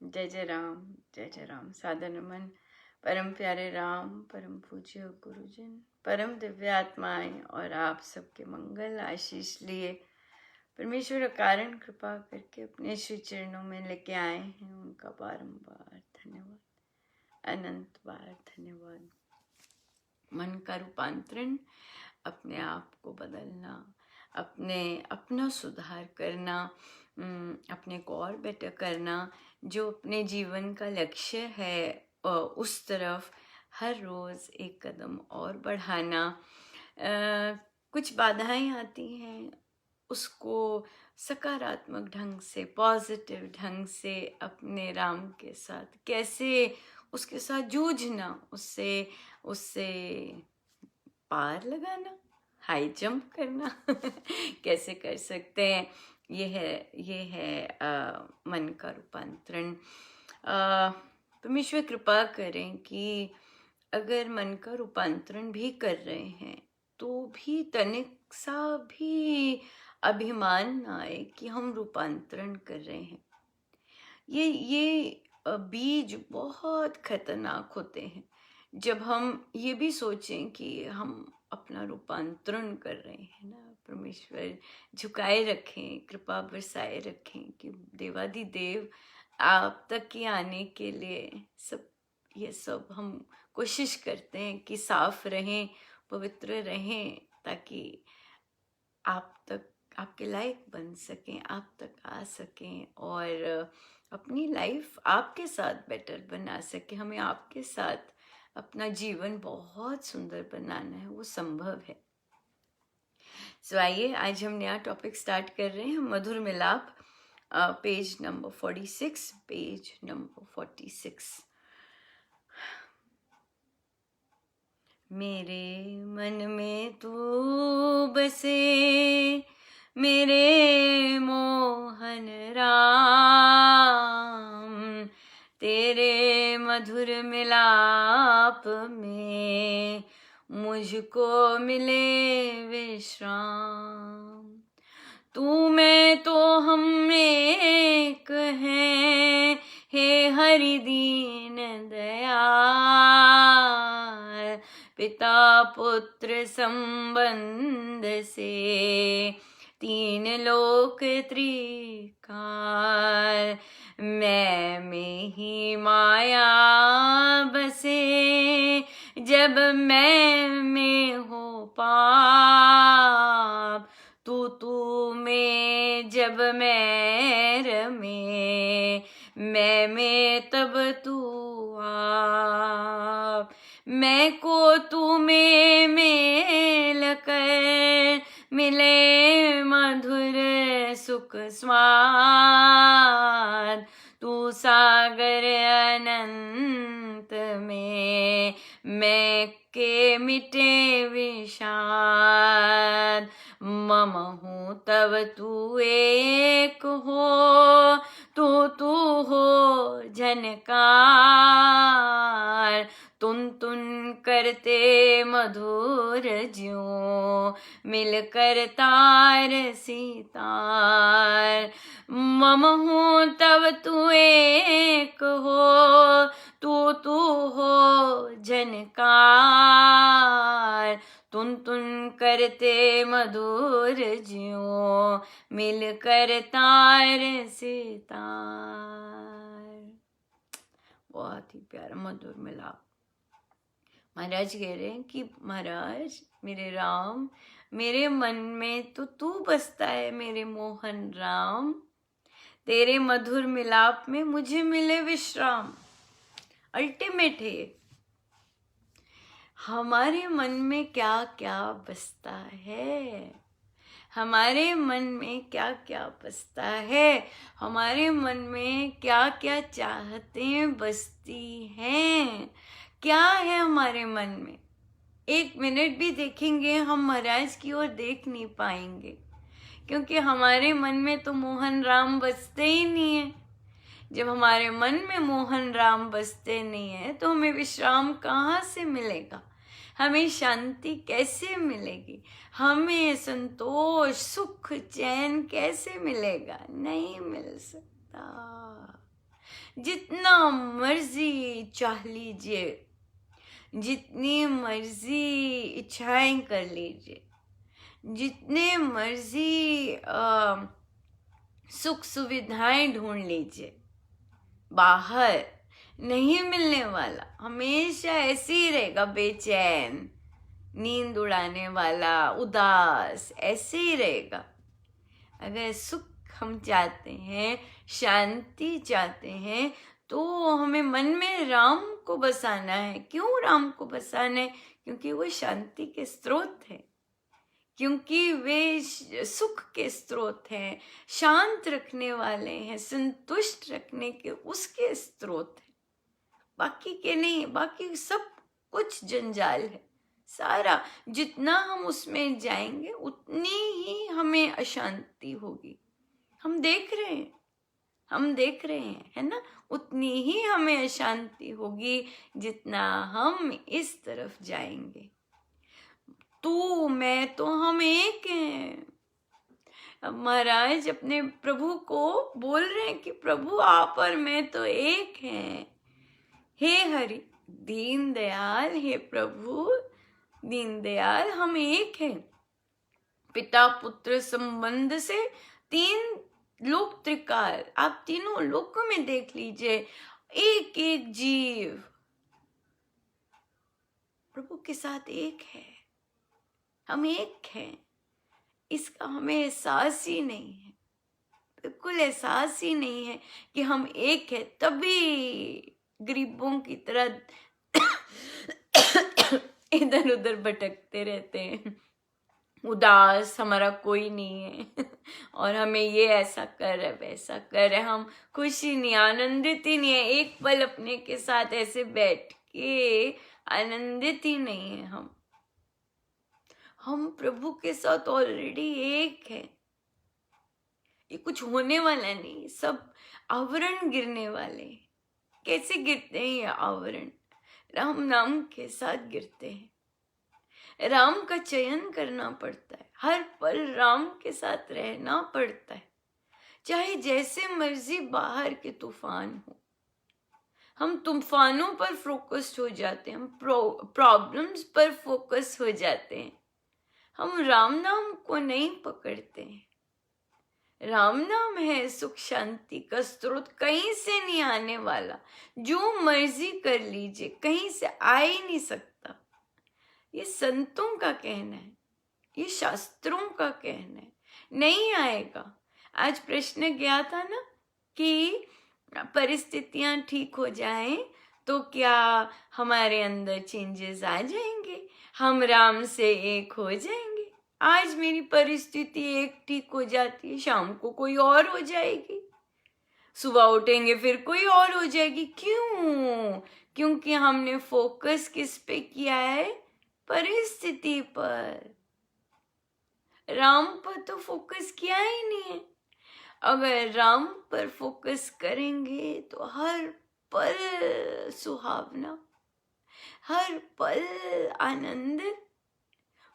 जय जय राम। सादर नमन परम प्यारे राम, परम पूज्य गुरुजन, परम दिव्य आत्माएं और आप सबके मंगल आशीष लिए परमेश्वर कारण कृपा करके अपने श्री चरणों में लेके आए हैं। उनका बारंबार धन्यवाद, अनंत बार धन्यवाद। मन का रूपांतरण, अपने आप को बदलना, अपना सुधार करना, अपने को और बेटर करना, जो अपने जीवन का लक्ष्य है उस तरफ हर रोज़ एक कदम और बढ़ाना। कुछ बाधाएं आती हैं, उसको सकारात्मक ढंग से, पॉजिटिव ढंग से अपने राम के साथ कैसे उसके साथ जूझना, उससे पार लगाना, हाई जंप करना कैसे कर सकते हैं। ये है मन का रूपांतरण। परमेश्वर कृपा करें कि अगर मन का रूपांतरण भी कर रहे हैं तो भी तनिक सा भी अभिमान ना आए कि हम रूपांतरण कर रहे हैं। ये बीज बहुत खतरनाक होते हैं जब हम ये भी सोचें कि हम अपना रूपांतरण कर रहे हैं ना। परमेश्वर झुकाए रखें, कृपा बरसाए रखें कि देवाधिदेव आप तक के आने के लिए ये सब हम कोशिश करते हैं कि साफ रहें, पवित्र रहें, ताकि आप तक, आपके लायक बन सकें, आप तक आ सकें और अपनी लाइफ आपके साथ बेटर बना सके। हमें आपके साथ अपना जीवन बहुत सुंदर बनाना है, वो संभव है। सो आइए आज हम नया टॉपिक स्टार्ट कर रहे हैं। मधुर मिलाप, पेज नंबर 46, पेज नंबर 46। मेरे मन में तू बसे, मेरे मोहन राम, तेरे मधुर मिलाप में मुझको मिले विश्राम। तू मैं तो हम एक हैं, हे हरि दीन दयाल, पिता पुत्र संबंध से तीन लोक त्रिकाल, मैं में ही माया बसे, जब मैं में हो पाप, तू में जब मैं रमे, मैं तब तू आप। मैं को तू में मेल कर, मिले मधुर सुख स्वाद, तू सागर अनंत में, मैं के मिटे विषाद। मम हूँ तब तू एक हो, तू हो झनकार, तुन करते मधुर ज्यों, मिलकर तार सितार। मम हूँ तब तू एक हो, तू हो झनकार, तुन करते मधुर ज्यों, मिलकर तार सितार। बहुत ही प्यारा मधुर मिलाप। महाराज कह रहे हैं कि महाराज मेरे राम, मेरे मन में तो तू बसता है मेरे मोहन राम, तेरे मधुर मिलाप में मुझे मिले विश्राम। अल्टीमेट है। हमारे मन में क्या क्या बसता है, हमारे मन में क्या क्या बसता है, हमारे मन में क्या क्या चाहतें बसती हैं, क्या है हमारे मन में। एक मिनट भी देखेंगे हम महाराज की ओर देख नहीं पाएंगे, क्योंकि हमारे मन में तो मोहन राम बसते ही नहीं है। जब हमारे मन में मोहन राम बसते नहीं है तो हमें विश्राम कहाँ से मिलेगा, हमें शांति कैसे मिलेगी, हमें संतोष सुख चैन कैसे मिलेगा। नहीं मिल सकता, जितना मर्जी चाह लीजिए, जितनी मर्जी इच्छाएं कर लीजिए, जितने मर्जी सुख सुविधाएं ढूंढ लीजिए, बाहर नहीं मिलने वाला। हमेशा ऐसे ही रहेगा, बेचैन, नींद उड़ाने वाला, उदास, ऐसे ही रहेगा। अगर सुख हम चाहते हैं, शांति चाहते हैं, तो हमें मन में राम को बसाना है। क्यों राम को बसाना है? क्योंकि वो शांति के स्रोत है, क्योंकि वे सुख के स्रोत हैं, शांत रखने वाले हैं, संतुष्ट रखने के उसके स्रोत हैं, बाकी के नहीं। बाकी सब कुछ जंजाल है सारा। जितना हम उसमें जाएंगे उतनी ही हमें अशांति होगी। हम देख रहे हैं, है ना? उतनी ही हमें अशांति होगी जितना हम इस तरफ जाएंगे। तू मैं तो हम एक हैं। अब महाराज अपने प्रभु को बोल रहे हैं कि प्रभु आप और मैं तो एक हैं। हे हरि दीन दयाल, हे प्रभु दीन दयाल, हम एक हैं। पिता पुत्र संबंध से तीन लोक त्रिकाल, आप तीनों लोकों में देख लीजिए, एक एक जीव प्रभु के साथ एक है। हम एक हैं, इसका हमें एहसास ही नहीं है, बिल्कुल एहसास ही नहीं है कि हम एक है। तभी गरीबों की तरह इधर उधर भटकते रहते हैं, उदास, हमारा कोई नहीं है और हमें ये ऐसा कर है, वैसा कर है, हम खुशी नहीं, आनंदित ही नहीं है। एक पल अपने के साथ ऐसे बैठ के आनंदित ही नहीं है। हम प्रभु के साथ ऑलरेडी एक है। ये कुछ होने वाला नहीं, सब आवरण गिरने वाले। कैसे गिरते हैं ये आवरण? राम नाम के साथ गिरते हैं। राम का चयन करना पड़ता है, हर पल राम के साथ रहना पड़ता है, चाहे जैसे मर्जी बाहर के तूफान हो। हम तूफानों पर फोकस हो जाते हैं, हम प्रॉब्लम्स पर फोकस हो जाते हैं, हम राम नाम को नहीं पकड़ते हैं। राम नाम है सुख शांति का स्रोत, कहीं से नहीं आने वाला। जो मर्जी कर लीजिए, कहीं से आ ही नहीं सकता। ये संतों का कहना है, ये शास्त्रों का कहना है, नहीं आएगा। आज प्रश्न गया था ना कि परिस्थितियां ठीक हो जाएं तो क्या हमारे अंदर चेंजेस आ जाएंगे, हम राम से एक हो जाएंगे। आज मेरी परिस्थिति एक ठीक हो जाती है, शाम को कोई और हो जाएगी, सुबह उठेंगे फिर कोई और हो जाएगी। क्यों? क्योंकि हमने फोकस किस पे किया है? परिस्थिति पर। राम पर तो फोकस किया ही नहीं है। अगर राम पर फोकस करेंगे तो हर पल सुहावना, हर पल आनंदित,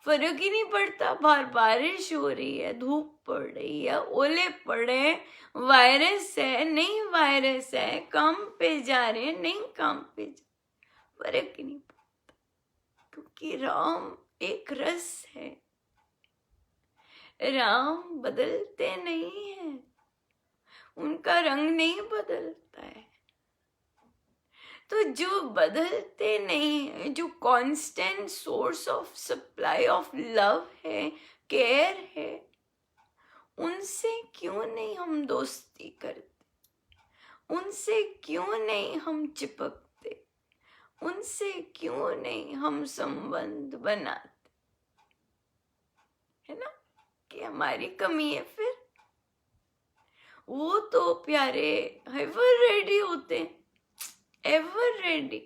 फर्क ही नहीं पड़ता। बाहर बारिश हो रही है, धूप पड़ रही है, ओले पड़ रहे हैं, वायरस है नहीं वायरस है, काम पे जा रहे हैं नहीं काम पे फर्क ही नहीं पड़ता, क्योंकि राम एक रस है। राम बदलते नहीं हैं, उनका रंग नहीं बदलता है। तो जो बदलते नहीं है, जो constant source of supply of love है, केयर है, उनसे क्यों नहीं हम दोस्ती करते? उनसे क्यों नहीं हम चिपकते? उनसे क्यों नहीं हम संबंध बनाते? है ना कि हमारी कमी है। फिर वो तो प्यारे एवर रेडी होते हैं, एवर रेडी,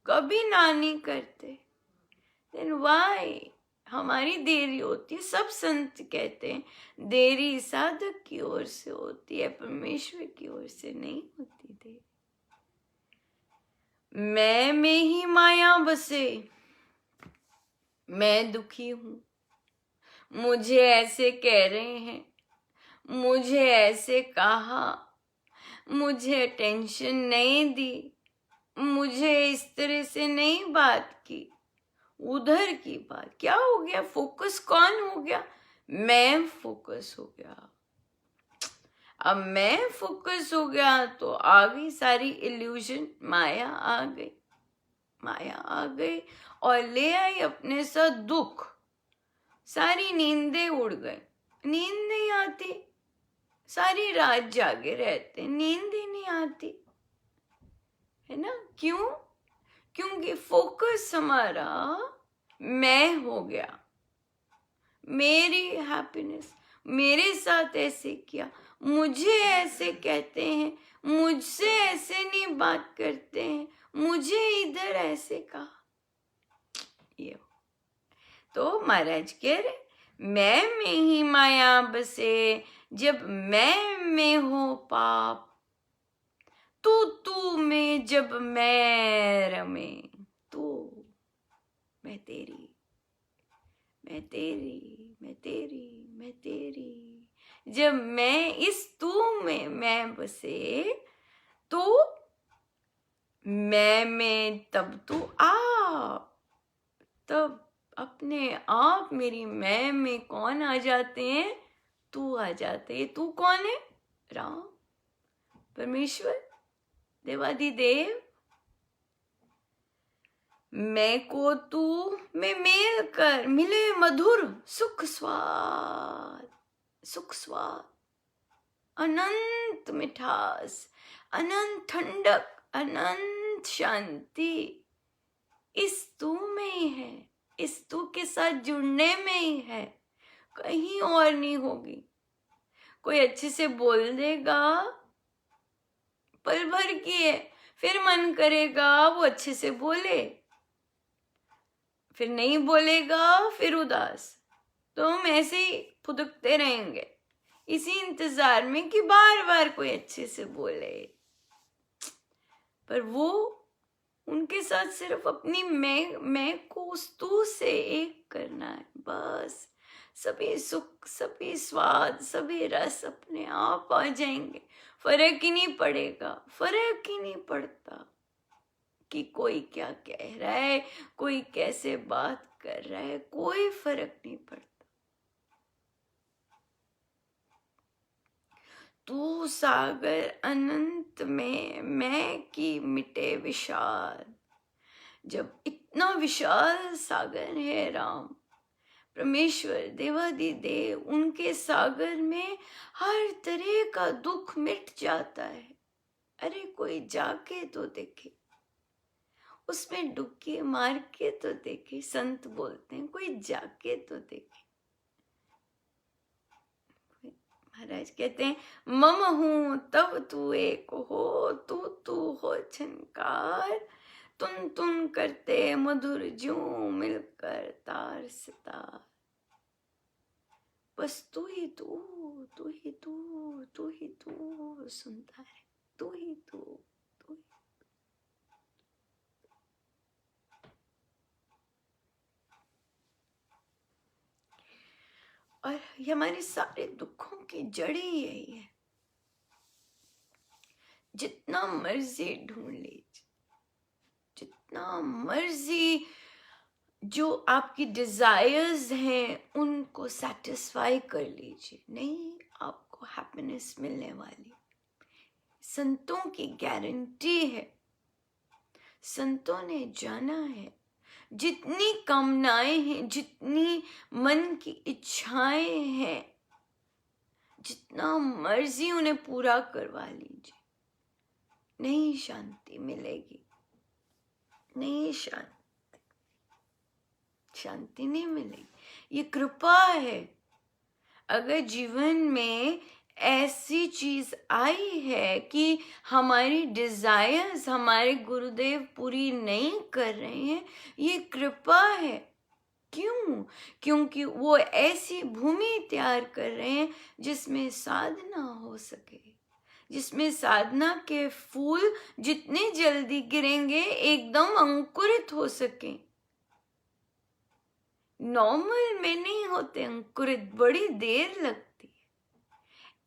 कभी ना नहीं करते। देन व्हाई हमारी देरी होती है? सब संत कहते हैं देरी साधक की ओर से होती है, परमेश्वर की ओर से नहीं होती देरी। मैं में ही माया बसे, मैं दुखी हूं, मुझे ऐसे कह रहे हैं, मुझे ऐसे कहा, मुझे टेंशन नहीं दी, मुझे इस तरह से नहीं बात की, उधर की बात। क्या हो गया? फोकस कौन हो गया? मैं फोकस हो गया। अब मैं फोकस हो गया तो आ गई सारी इल्यूजन, माया आ गई, माया आ गई और ले आई अपने साथ दुख। सारी नींदें उड़ गई, नींद नहीं आती, सारी रात जागे रहते, नींद ही नहीं आती, है ना? क्यों? क्योंकि फोकस हमारा मैं हो गया, मेरी हैप्पीनेस, मेरे साथ ऐसे किया, मुझे ऐसे कहते हैं, मुझसे ऐसे नहीं बात करते हैं, मुझे इधर ऐसे कहा। ये तो महाराज कह रहे, मैं में ही माया बसे, जब मैं में हो पाप, तू में जब मैं रमे, तू मैं तेरी, मैं तेरी, मैं तेरी, मैं तेरी। जब मैं इस तू में मैं बसे, तो मैं में तब तू आप, तब अपने आप मेरी मैं में कौन आ जाते हैं? तू आ जाते हैं। तू कौन है? राम, परमेश्वर, देवादिदेव। मैं को तू में मेल कर, मिले मधुर सुख स्वाद, सुख स्वाद, अनंत मिठास, अनंत ठंडक, अनंत शांति इस तू में ही है, इस तू के साथ जुड़ने में ही है, कहीं और नहीं होगी। कोई अच्छे से बोल देगा, पल भर की है, फिर मन करेगा वो अच्छे से बोले, फिर नहीं बोलेगा, फिर उदास। तो हम ऐसे ही फुदकते रहेंगे इसी इंतजार में कि बार बार कोई अच्छे से बोले। पर वो उनके साथ सिर्फ अपनी मैं को उस तू से एक करना है बस। सभी सुख, सभी स्वाद, सभी रस अपने आप आ जाएंगे। फर्क ही नहीं पड़ेगा, फर्क ही नहीं पड़ता कि कोई क्या कह रहा है, कोई कैसे बात कर रहा है, कोई फर्क नहीं पड़ता। तू सागर अनंत में मैं की मिटे विशाल। जब इतना विशाल सागर है राम, परमेश्वर, देवादिदेव, उनके सागर में हर तरह का दुख मिट जाता है। अरे कोई जाके तो देखे, उसमें डुबकी मार के तो देखे। संत बोलते हैं कोई जाके तो देखे। महाराज कहते हैं मम हूं तब तू एक हो, तू तू हो झनकार, तुन तुन करते मधुर ज्यों मिलकर तार से तार। बस तू ही तू, तू ही तू, तू ही तू सुनता है, तू ही तू, तू ही। और ये हमारे सारे दुखों की जड़ ही यही है। जितना मर्जी ढूंढ लीजिए, जितना मर्जी जो आपकी डिजायर्स हैं उनको सेटिस्फाई कर लीजिए, नहीं आपको हैप्पीनेस मिलने वाली। संतों की गारंटी है, संतों ने जाना है जितनी कामनाएं हैं, जितनी मन की इच्छाएं हैं, जितना मर्जी उन्हें पूरा करवा लीजिए, नहीं शांति मिलेगी, नहीं शांति नहीं मिलेगी। ये कृपा है। अगर जीवन में ऐसी चीज आई है कि हमारी डिजायर्स हमारे गुरुदेव पूरी नहीं कर रहे हैं, ये कृपा है। क्यों? क्योंकि वो ऐसी भूमि तैयार कर रहे हैं जिसमें साधना हो सके, जिसमें साधना के फूल जितने जल्दी गिरेंगे एकदम अंकुरित हो सके। नॉर्मल में नहीं होते अंकुरित, बड़ी देर लगती है।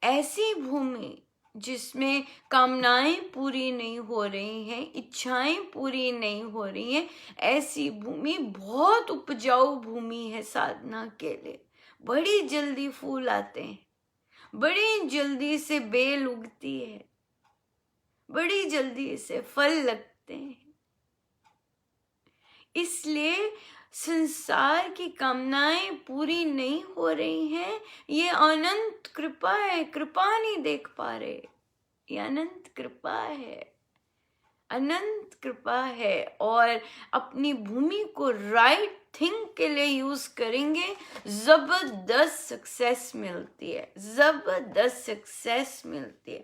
ऐसी भूमि जिसमें कामनाएं पूरी नहीं हो रही हैं, इच्छाएं पूरी नहीं हो रही हैं, ऐसी भूमि बहुत उपजाऊ भूमि है साधना के लिए। बड़ी जल्दी फूल आते हैं, बड़ी जल्दी से बेल उगती है, बड़ी जल्दी से फल लगते हैं। इसलिए संसार की कामनाएं पूरी नहीं हो रही हैं, ये अनंत कृपा है। कृपा नहीं देख पा रहे, ये अनंत कृपा है, अनंत कृपा है। और अपनी भूमि को राइट थिंग के लिए यूज करेंगे, जबरदस्त सक्सेस मिलती है, जबरदस्त सक्सेस मिलती है।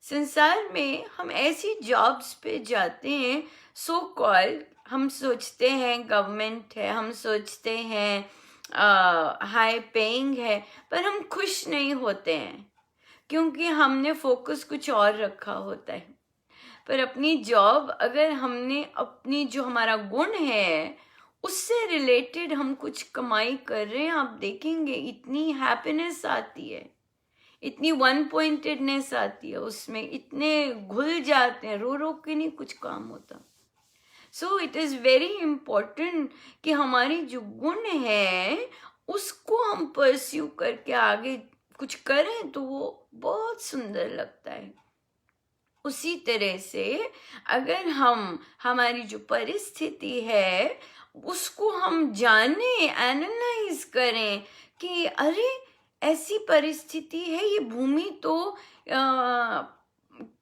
संसार में हम ऐसी जॉब्स पे जाते हैं, सो कॉल्ड, हम सोचते हैं गवर्नमेंट है, हम सोचते हैं हाई पेइंग है, पर हम खुश नहीं होते हैं, क्योंकि हमने फोकस कुछ और रखा होता है। पर अपनी जॉब, अगर हमने अपनी जो हमारा गुण है उससे रिलेटेड हम कुछ कमाई कर रहे हैं, आप देखेंगे इतनी हैप्पीनेस आती है, इतनी वन पॉइंटेडनेस आती है, उसमें इतने घुल जाते हैं, रो रो के नहीं कुछ काम होता। So it is very important कि हमारी जो गुण है उसको हम परस्यू करके आगे कुछ करें तो वो बहुत सुंदर लगता है। उसी तरह से अगर हम हमारी जो परिस्थिति है उसको हम जाने, एनालाइज करें कि अरे ऐसी परिस्थिति है, ये भूमि तो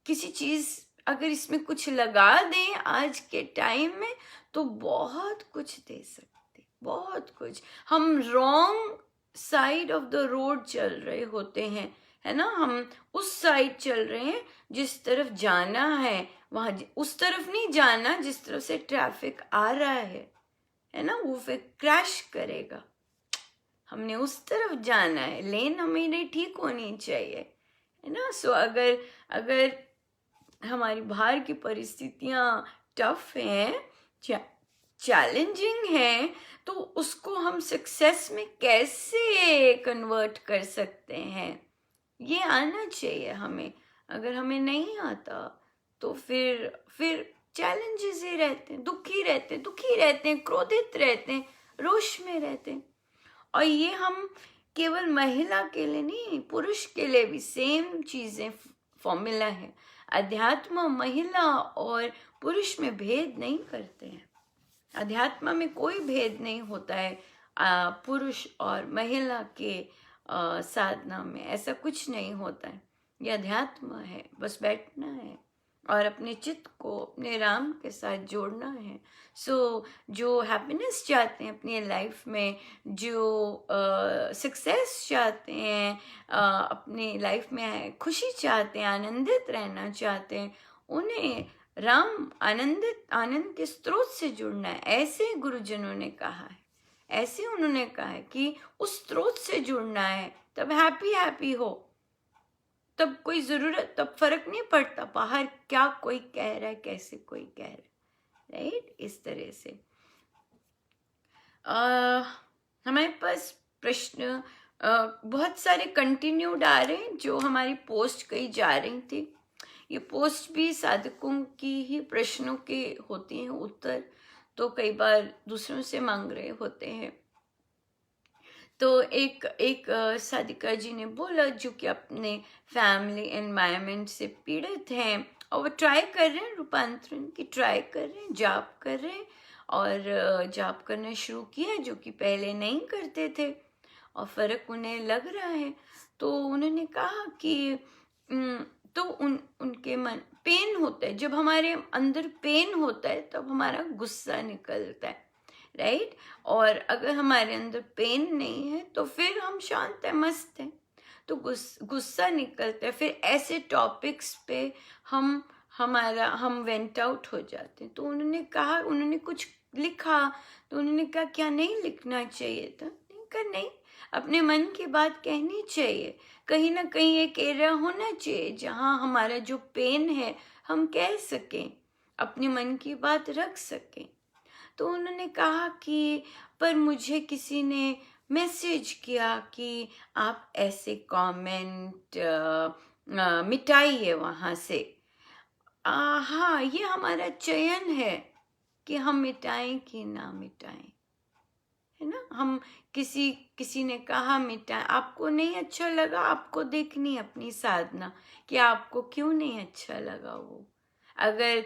किसी चीज अगर इसमें कुछ लगा दें आज के टाइम में तो बहुत कुछ दे सकते, बहुत कुछ। हम wrong side of the road चल रहे होते हैं, है ना, हम उस साइड चल रहे हैं जिस तरफ जाना है, वहां उस तरफ नहीं जाना जिस तरफ से ट्रैफिक आ रहा है ना, वो फिर क्रैश करेगा। हमने उस तरफ जाना है, लेन हमें ठीक होनी चाहिए, है ना। सो अगर हमारी बाहर की परिस्थितियां टफ हैं, चैलेंजिंग हैं, तो उसको हम सक्सेस में कैसे कन्वर्ट कर सकते हैं, ये आना चाहिए हमें। अगर हमें नहीं आता तो फिर चैलेंजेस ही रहते हैं, दुखी रहते हैं, क्रोधित रहते हैं, रोष में रहते हैं। और ये हम केवल महिला के लिए नहीं, पुरुष के लिए भी सेम चीजें, फॉर्मूला है। अध्यात्म महिला और पुरुष में भेद नहीं करते हैं, अध्यात्म में कोई भेद नहीं होता है पुरुष और महिला के साधना में, ऐसा कुछ नहीं होता है। ये अध्यात्म है, बस बैठना है और अपने चित्त को अपने राम के साथ जोड़ना है। सो जो हैप्पीनेस चाहते हैं अपनी लाइफ में, जो सक्सेस चाहते हैं अपनी लाइफ में, खुशी चाहते हैं, आनंदित रहना चाहते हैं, उन्हें राम आनंद के स्रोत से जुड़ना है। ऐसे गुरुजनों ने कहा है, ऐसे उन्होंने कहा है कि उस स्रोत से जुड़ना है, तब हैप्पी हो, तब कोई जरूरत, तब फर्क नहीं पड़ता बाहर क्या कोई कह रहा है, कैसे कोई कह रहा है, राइट। इस तरह से हमारे पास प्रश्न बहुत सारे कंटिन्यूड आ रहे हैं, जो हमारी पोस्ट कही जा रही थी। ये पोस्ट भी साधकों की ही प्रश्नों के होती हैं उत्तर, तो कई बार दूसरों से मांग रहे होते हैं। तो एक साधिका जी ने बोला, जो कि अपने फैमिली एनवायरनमेंट से पीड़ित हैं और वो ट्राई कर रहे हैं रूपांतरण की, ट्राई कर रहे हैं, जाप कर रहे हैं और जाप करना शुरू किया, जो कि पहले नहीं करते थे और फर्क उन्हें लग रहा है। तो उन्होंने कहा कि तो उनके मन पेन होता है, जब हमारे अंदर पेन होता है तब हमारा गुस्सा निकलता है, राइट। और अगर हमारे अंदर पेन नहीं है तो फिर हम शांत है, मस्त है, तो गुस्सा निकलता है। फिर ऐसे टॉपिक्स पे हम वेंट आउट हो जाते हैं। तो उन्होंने कहा, उन्होंने कुछ लिखा, तो उन्होंने कहा क्या नहीं लिखना चाहिए था? नहीं, अपने मन की बात कहनी चाहिए। कहीं ना कहीं एक एरिया होना चाहिए जहाँ हमारा जो पेन है हम कह सकें, अपने मन की बात रख सकें। तो उन्होंने कहा कि पर मुझे किसी ने मैसेज किया कि आप ऐसे कमेंट मिटाइए वहाँ से। हाँ, ये हमारा चयन है कि हम मिटाएं कि ना मिटाएं, है ना। हम किसी किसी ने कहा मिटाएं, आपको नहीं अच्छा लगा, आपको देखनी अपनी साधना कि आपको क्यों नहीं अच्छा लगा वो। अगर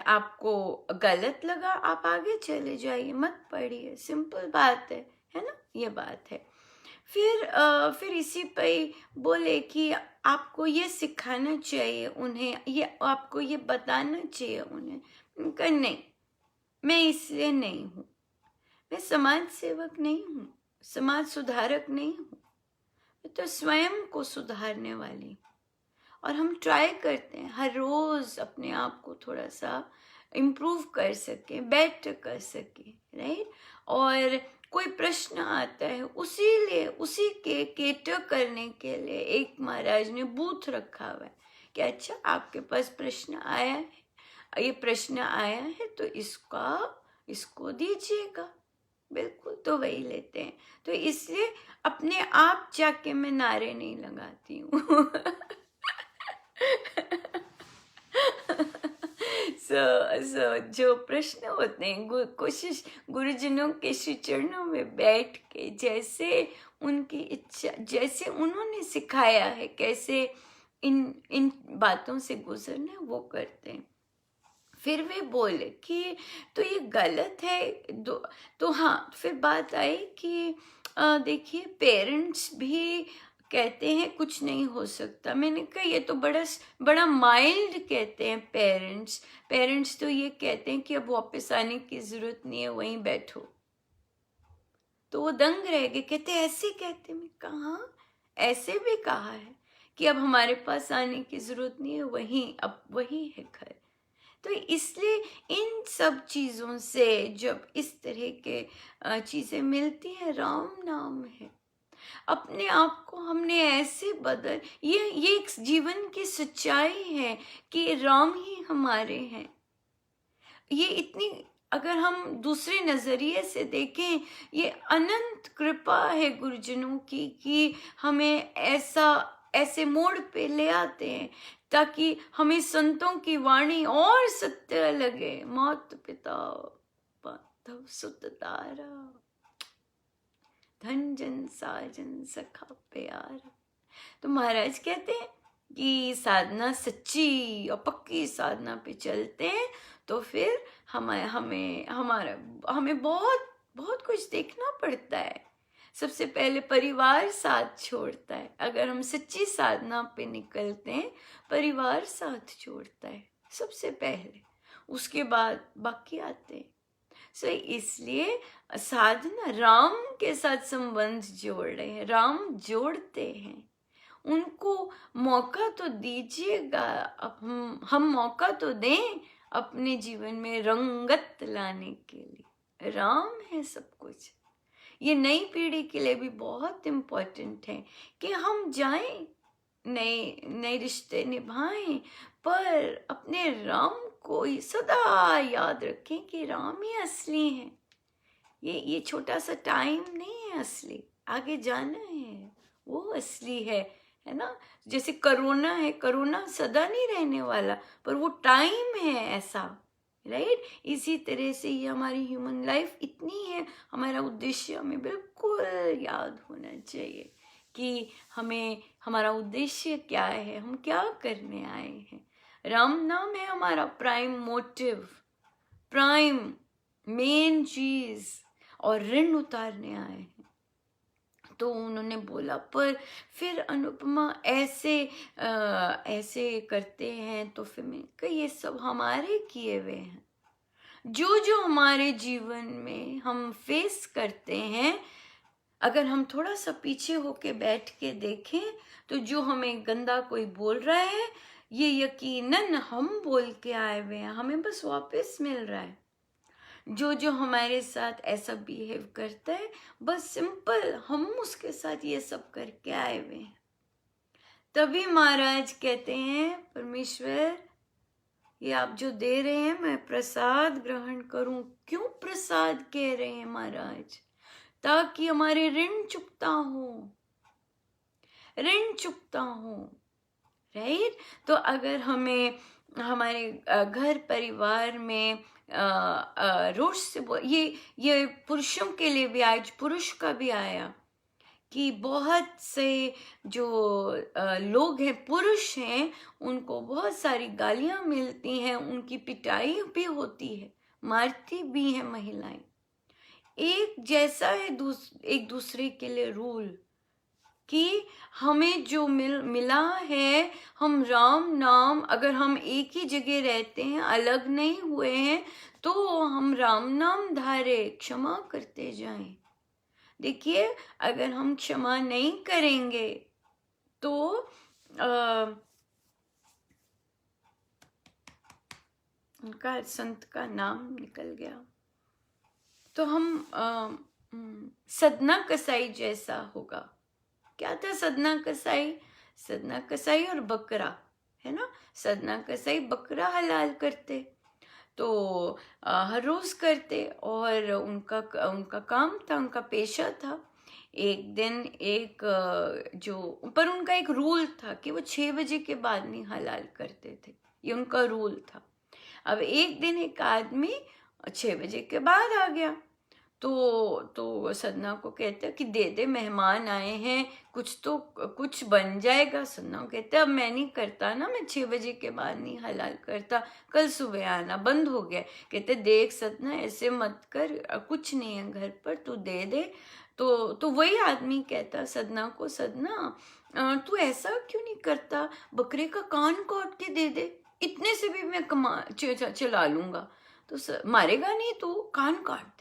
आपको गलत लगा, आप आगे चले जाइए, मत पढ़िए, सिंपल बात है ना, ये बात है। फिर इसी पे ही बोले कि आपको ये सिखाना चाहिए उन्हें, ये आपको ये बताना चाहिए उन्हें। उनका नहीं, मैं इसलिए नहीं हूँ, मैं समाज सेवक नहीं हूँ, समाज सुधारक नहीं हूँ, मैं तो स्वयं को सुधारने वाली हूँ। और हम ट्राई करते हैं हर रोज अपने आप को थोड़ा सा इम्प्रूव कर सके, बेटर कर सके, राइट। और कोई प्रश्न आता है, उसी के केटर करने के लिए एक महाराज ने बूथ रखा हुआ है कि अच्छा आपके पास प्रश्न आया है, ये प्रश्न आया है तो इसको दीजिएगा। बिल्कुल, तो वही लेते हैं। तो इसलिए अपने आप जाके मैं नारे नहीं लगाती हूँ। जो प्रश्न होते हैं, कोशिश गुरुजनों के श्री चरणों में बैठ के जैसे उनकी इच्छा, जैसे उन्होंने सिखाया है, कैसे इन इन बातों से गुजरना है, वो करते हैं। फिर वे बोले कि तो ये गलत है। तो हाँ, फिर बात आई कि देखिए पेरेंट्स भी कहते हैं कुछ नहीं हो सकता। मैंने कहा ये तो बड़ा माइल्ड कहते हैं पेरेंट्स तो ये कहते हैं कि अब वापस आने की जरूरत नहीं है, वहीं बैठो। तो वो दंग रह गए, कहते ऐसे कहते। मैं कहा ऐसे भी कहा है कि अब हमारे पास आने की जरूरत नहीं है, अब वही है घर। तो इसलिए इन सब चीजों से जब इस तरह के चीजें मिलती हैं, राम नाम है, अपने आप को हमने ऐसे बदल, ये एक जीवन की सच्चाई है कि राम ही हमारे हैं। ये इतनी, अगर हम दूसरे नजरिए से देखें, ये अनंत कृपा है गुरुजनों की कि हमें ऐसे मोड़ पे ले आते हैं ताकि हमें संतों की वाणी और सत्य लगे। मात पिता बांधव सुत तारा, धन जन साजन सखा प्यारा। तो महाराज कहते हैं कि साधना सच्ची और पक्की साधना पे चलते हैं तो फिर हमें बहुत बहुत कुछ देखना पड़ता है। सबसे पहले परिवार साथ छोड़ता है। अगर हम सच्ची साधना पे निकलते हैं, परिवार साथ छोड़ता है सबसे पहले, उसके बाद बाकी आते हैं। इसलिए साधना राम के साथ संबंध जोड़ रहे हैं, राम जोड़ते हैं। उनको मौका तो दीजिएगा, अब हम मौका तो दें अपने जीवन में रंगत लाने के लिए। राम है सब कुछ। ये नई पीढ़ी के लिए भी बहुत इम्पोर्टेंट है कि हम जाएं, नए नए रिश्ते निभाएं, पर अपने राम को सदा याद रखें कि राम ही असली है। ये छोटा सा टाइम नहीं है असली, आगे जाना है, वो असली है ना। जैसे कोरोना है, कोरोना सदा नहीं रहने वाला, पर वो टाइम है ऐसा, राइट। इसी तरह से ये हमारी ह्यूमन लाइफ इतनी है, हमारा उद्देश्य हमें बिल्कुल याद होना चाहिए कि हमारा उद्देश्य क्या है, हम क्या करने आए हैं। राम नाम है हमारा प्राइम मोटिव, प्राइम मेन चीज, और ऋण उतारने आए हैं। तो उन्होंने बोला, पर फिर अनुपमा ऐसे करते हैं, तो फिर मैं कहा ये सब हमारे किए हुए हैं। जो हमारे जीवन में हम फेस करते हैं, अगर हम थोड़ा सा पीछे होके बैठ के देखें, तो जो हमें गंदा कोई बोल रहा है, ये यकीनन हम बोल के आए हुए हैं, हमें बस वापस मिल रहा है। जो हमारे साथ ऐसा बिहेव करता है, बस सिंपल हम उसके साथ ये सब करके आए हुए हैं। तभी महाराज कहते हैं, परमेश्वर ये आप जो दे रहे हैं, मैं प्रसाद ग्रहण करूं। क्यों प्रसाद कह रहे हैं महाराज? ताकि हमारे ऋण चुकता हो, राइट। तो अगर हमें हमारे घर परिवार में रोज से ये पुरुषों के लिए भी, आज पुरुष का भी आया कि बहुत से जो लोग हैं, पुरुष हैं, उनको बहुत सारी गालियां मिलती हैं, उनकी पिटाई भी होती है, मारती भी हैं महिलाएं। एक जैसा है एक दूसरे के लिए रूल कि हमें जो मिला है, हम राम नाम, अगर हम एक ही जगह रहते हैं, अलग नहीं हुए हैं, तो हम राम नाम धारे, क्षमा करते जाएं। देखिए, अगर हम क्षमा नहीं करेंगे तो उनका संत का नाम निकल गया, तो हम सदना कसाई जैसा होगा। क्या था सदना कसाई? सदना कसाई और बकरा, है ना। सदना कसाई बकरा हलाल करते, तो हर रोज करते, और उनका काम था, उनका पेशा था। एक दिन पर उनका एक रूल था कि वो 6 बजे के बाद नहीं हलाल करते थे, ये उनका रूल था। अब एक दिन एक आदमी 6 बजे के बाद आ गया, तो सदना को कहते कि दे मेहमान आए हैं, कुछ बन जाएगा। सदना को कहते अब मैं नहीं करता ना, मैं 6 बजे के बाद नहीं हलाल करता, कल सुबह आना, बंद हो गया। कहते देख सदना, ऐसे मत कर, कुछ नहीं है घर पर, तू दे। तो वही आदमी कहता सदना को, सदना तू ऐसा क्यों नहीं करता, बकरे का कान काट के दे, इतने से भी मैं चला लूंगा, तो मारेगा नहीं, तू कान काट दे।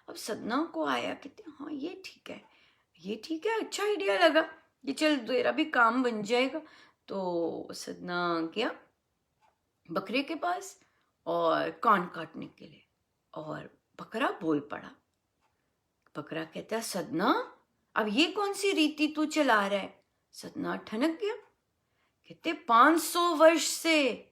अब सदना को आया, कहते हाँ ये ठीक है, अच्छा आइडिया लगा कि चल तेरा भी काम बन जाएगा। तो सदना गया बकरे के पास और कान काटने के लिए, और बकरा बोल पड़ा। बकरा कहता है सदना, अब ये कौन सी रीति तू चला रहा है? सदना ठनक गया, कहते 500 वर्ष से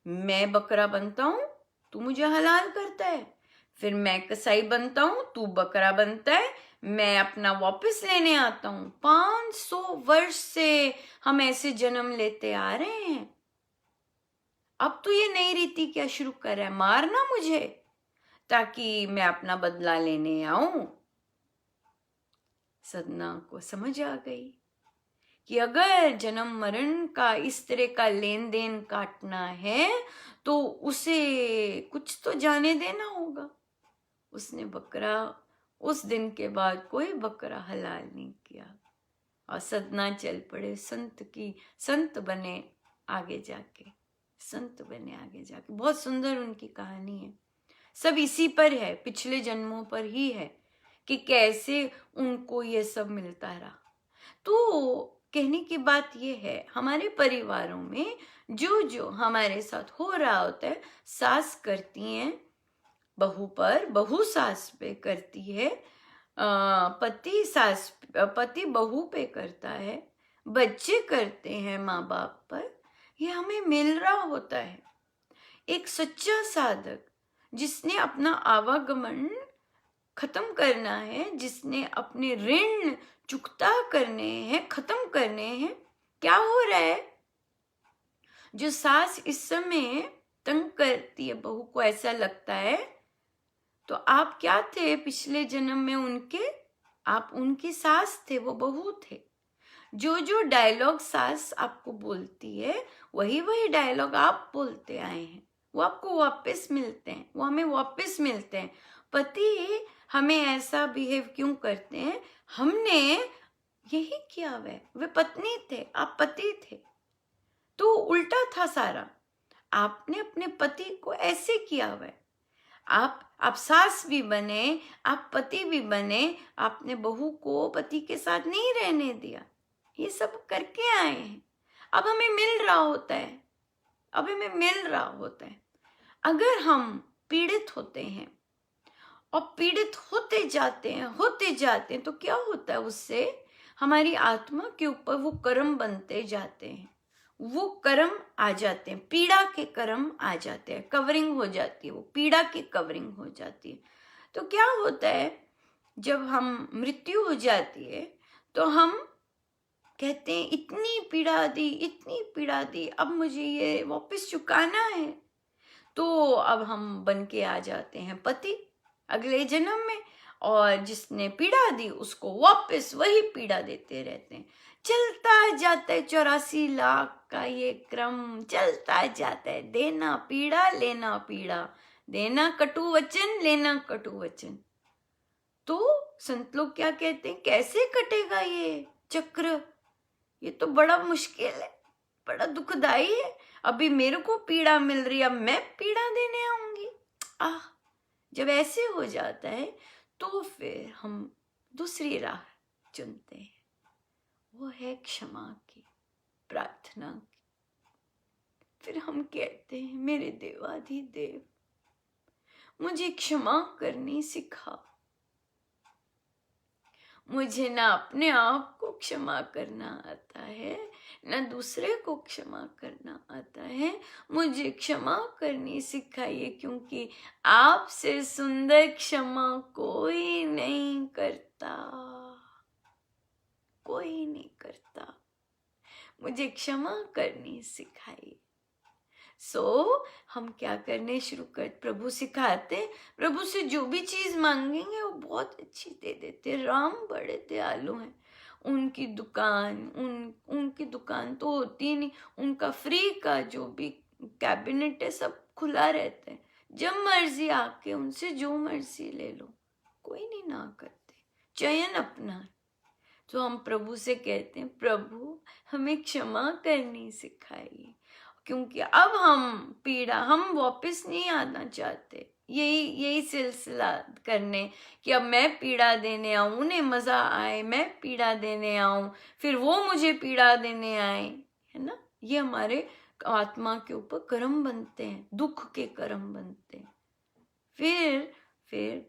मैं बकरा बनता हूं, तू मुझे हलाल करता है, फिर मैं कसाई बनता हूं, तू बकरा बनता है, मैं अपना वापस लेने आता हूं। 500 वर्ष से हम ऐसे जन्म लेते आ रहे हैं, अब तो ये नई रीति क्या शुरू कर रहा है, मारना मुझे ताकि मैं अपना बदला लेने आऊं। सदना को समझ आ गई कि अगर जन्म मरण का इस तरह का लेन देन काटना है तो उसे कुछ तो जाने देना होगा। उसने बकरा, उस दिन के बाद कोई बकरा हलाल नहीं किया, और सदना चल पड़े, संत बने आगे जाके, बहुत सुंदर उनकी कहानी है। सब इसी पर है, पिछले जन्मों पर ही है कि कैसे उनको ये सब मिलता रहा। तो कहने की बात ये है, हमारे परिवारों में जो हमारे साथ हो रहा होता है, सास करती हैं बहू पर, बहू सास पे करती है, पति बहू पे करता है, बच्चे करते हैं माँ बाप पर, ये हमें मिल रहा होता है। एक सच्चा साधक जिसने अपना आवागमन खत्म करना है, जिसने अपने ऋण चुकता करने हैं, खत्म करने हैं, क्या हो रहा है? जो सास इस समय तंग करती है बहू को, ऐसा लगता है तो आप क्या थे पिछले जन्म में उनके? आप उनकी सास थे, वो बहू थे। जो डायलॉग सास आपको बोलती है, वही डायलॉग आप बोलते आए हैं, वो आपको वापस मिलते हैं, वो हमें वापस मिलते हैं। पति हमें ऐसा बिहेव क्यों करते हैं? हमने यही किया हुआ है। वे पत्नी थे, आप पति थे, तो उल्टा था सारा। आपने अपने पति को ऐसे किया हुआ है। आप सास भी बने, आप पति भी बने, आपने बहू को पति के साथ नहीं रहने दिया, ये सब करके आए हैं। अब हमें मिल रहा होता है। अगर हम पीड़ित होते हैं और पीड़ित होते जाते हैं तो क्या होता है? उससे हमारी आत्मा के ऊपर वो कर्म बनते जाते हैं, वो कर्म आ जाते हैं, पीड़ा के कर्म आ जाते हैं, कवरिंग हो जाती है, वो पीड़ा की कवरिंग हो जाती है। तो क्या होता है जब हम मृत्यु हो जाती है तो हम कहते हैं इतनी पीड़ा दी, इतनी पीड़ा दी, अब मुझे ये वापस चुकाना है। तो अब हम बन के आ जाते हैं पति अगले जन्म में, और जिसने पीड़ा दी उसको वापस वही पीड़ा देते रहते हैं। चलता जाता है 84 लाख का ये क्रम, चलता जाता है। देना पीड़ा, लेना पीड़ा, देना कटु वचन, लेना कटु वचन। तो संत लोग क्या कहते हैं, कैसे कटेगा ये चक्र? ये तो बड़ा मुश्किल है, बड़ा दुखदाई है। अभी मेरे को पीड़ा मिल रही है, अब मैं पीड़ा देने आऊंगी। जब ऐसे हो जाता है तो फिर हम दूसरी राह चुनते हैं, वो है क्षमा की, प्रार्थना की। फिर हम कहते हैं, मेरे देवाधिदेव मुझे क्षमा करनी सिखा। मुझे ना अपने आप को क्षमा करना आता है, ना दूसरे को क्षमा करना आता है। मुझे क्षमा करनी सिखाइए, क्योंकि आपसे सुंदर क्षमा कोई नहीं करता, कोई नहीं करता। मुझे क्षमा करनी सिखाइए। हम क्या करने शुरू कर, प्रभु सिखाते, प्रभु से जो भी चीज मांगेंगे वो बहुत अच्छी दे देते। राम बड़े दयालु हैं। उनकी दुकान तो होती नहीं, उनका फ्री का जो भी कैबिनेट है सब खुला रहता है। जब मर्जी आके उनसे जो मर्जी ले लो, कोई नहीं ना करते, चयन अपना। तो हम प्रभु से कहते हैं, प्रभु हमें क्षमा करनी सिखाइए, क्योंकि अब हम वापस नहीं आना चाहते। यही सिलसिला करने कि अब मैं पीड़ा देने आऊं, उन्हें मजा आए, मैं पीड़ा देने आऊं, फिर वो मुझे पीड़ा देने आए, है ना। ये हमारे आत्मा के ऊपर कर्म बनते हैं, दुख के कर्म बनते हैं। फिर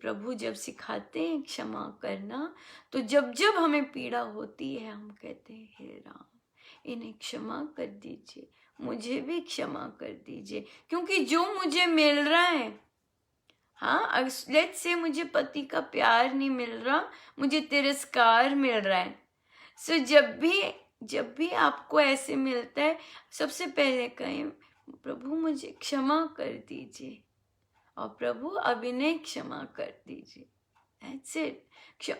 प्रभु जब सिखाते हैं क्षमा करना, तो जब जब हमें पीड़ा होती है हम कहते हैं, हे राम इन्हें क्षमा कर दीजिए, मुझे भी क्षमा कर दीजिए। क्योंकि जो मुझे मिल रहा है, हाँ लेट्स से मुझे पति का प्यार नहीं मिल रहा, मुझे तिरस्कार मिल रहा है। सो जब भी आपको ऐसे मिलता है, सबसे पहले कहें, प्रभु मुझे क्षमा कर दीजिए, और प्रभु अब इन्हें क्षमा कर दीजिए। That's it.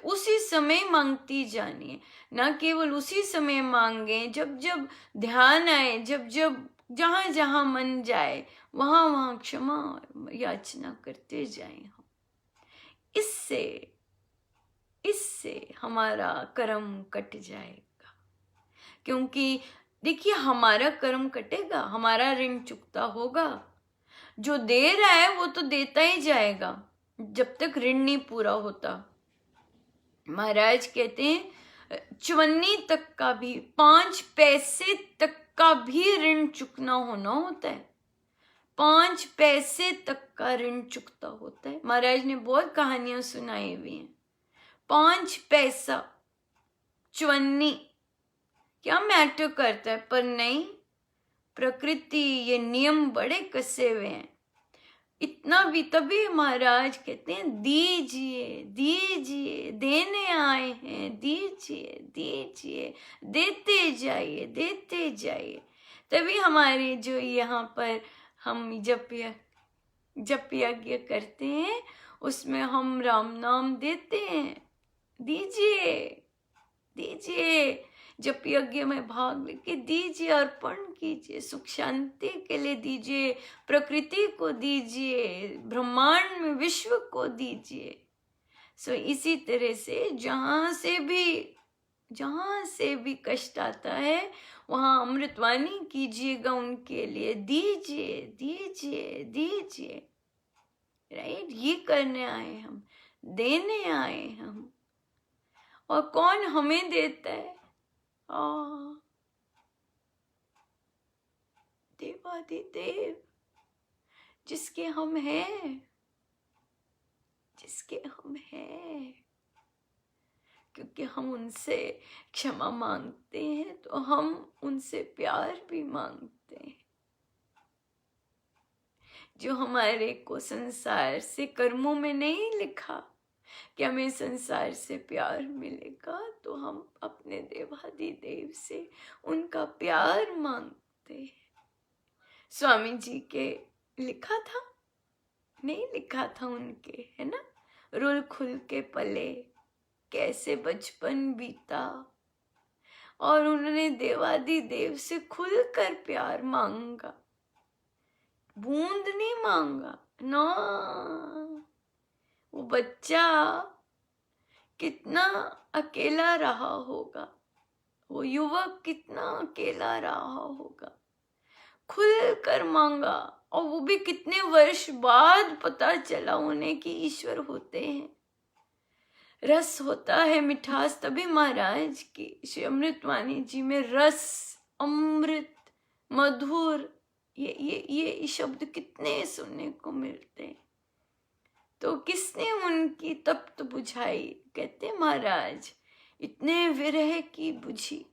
उसी समय मांगती जानी है, ना केवल उसी समय मांगे, जब जब ध्यान आए, जब जब जहां जहां मन जाए वहां वहां क्षमा याचना करते जाए हम। इससे हमारा कर्म कट जाएगा। क्योंकि देखिए, हमारा कर्म कटेगा, हमारा ऋण चुकता होगा। जो दे रहा है वो तो देता ही जाएगा जब तक ऋण नहीं पूरा होता। महाराज कहते हैं, चवन्नी तक का भी, 5 पैसे तक का भी ऋण चुकना होना होता है। 5 पैसे तक का ऋण चुकता होता है। महाराज ने बहुत कहानियां सुनाई हुई हैं। 5 पैसा, चवन्नी, क्या मैटर करता है? पर नहीं, प्रकृति ये नियम बड़े कसे हुए हैं। इतना भी, तभी महाराज कहते हैं, दीजिए दीजिए, देने आए हैं, दीजिए दीजिए, देते जाइए, देते जाइए। तभी हमारे जो यहाँ पर हम जप यज्ञ करते हैं, उसमें हम राम नाम देते हैं, दीजिए दीजिए। जप यज्ञ में भाग लेके दीजिए, अर्पण कीजिए, सुख शांति के लिए दीजिए, प्रकृति को दीजिए, ब्रह्मांड में विश्व को दीजिए। इसी तरह से जहां से भी कष्ट आता है, वहां अमृतवाणी कीजिएगा उनके लिए, दीजिए दीजिए दीजिए। राइट, ये करने आए हम, देने आए हम। और कौन हमें देता है? देवाधिदेव, जिसके हम हैं, क्योंकि हम उनसे क्षमा मांगते हैं तो हम उनसे प्यार भी मांगते हैं। जो हमारे को संसार से कर्मों में नहीं लिखा, कि हमें संसार से प्यार मिलेगा तो हम अपने देवादिदेव से उनका प्यार मांगते हैं। स्वामी जी के लिखा था, नहीं लिखा था उनके, है ना, रुल खुल के पले कैसे बचपन बीता, और उन्होंने देवादिदेव से खुलकर प्यार मांगा, बूंद नहीं मांगा ना। वो बच्चा कितना अकेला रहा होगा, वो युवक कितना अकेला रहा होगा, खुल कर मांगा, और वो भी कितने वर्ष बाद पता चला उन्हें कि ईश्वर होते हैं। रस होता है, मिठास, तभी महाराज की श्री अमृतवाणी जी में रस, अमृत, मधुर, ये शब्द कितने सुनने को मिलते हैं। तो किसने उनकी तप्त बुझाई, कहते महाराज इतने विरह की बुझी,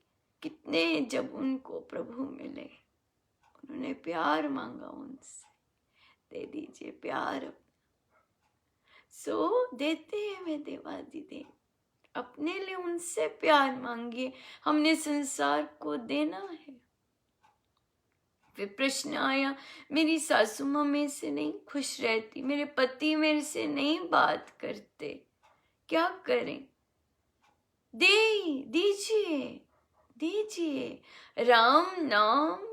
कितने जब उनको प्रभु मिले, उन्होंने प्यार मांगा उनसे, दे दीजिए प्यार। सो देते हैं वे देवादिदेव, अपने लिए उनसे प्यार मांगिए, हमने संसार को देना है। फिर प्रश्न आया, मेरी सासू माँ मेरे से नहीं खुश रहती, मेरे पति मेरे से नहीं बात करते, क्या करें? दीजिए दीजिए, राम नाम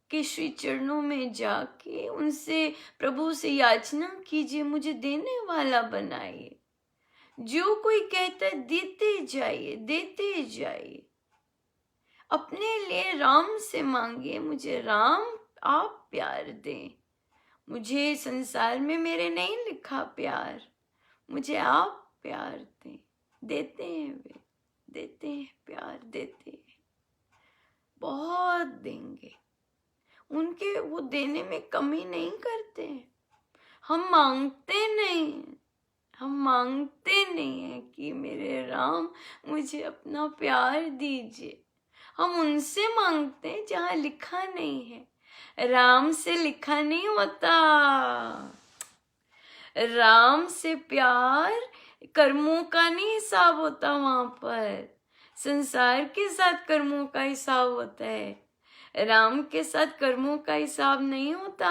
के श्री चरणों में जाके उनसे, प्रभु से याचना कीजिए, मुझे देने वाला बनाइए। जो कोई कहता है देते जाइए, देते जाइए। अपने लिए राम से मांगिए, मुझे राम आप प्यार दें, मुझे संसार में मेरे नहीं लिखा प्यार, मुझे आप प्यार दें। देते हैं वे, देते हैं प्यार, देते हैं, बहुत देंगे। उनके वो देने में कमी नहीं करते हैं। हम मांगते नहीं है कि मेरे राम मुझे अपना प्यार दीजिए। हम उनसे मांगते हैं जहाँ लिखा नहीं है। राम से लिखा नहीं होता। राम से प्यार कर्मों का नहीं हिसाब होता, वहां पर संसार के साथ कर्मों का हिसाब होता है। राम के साथ कर्मों का हिसाब नहीं होता।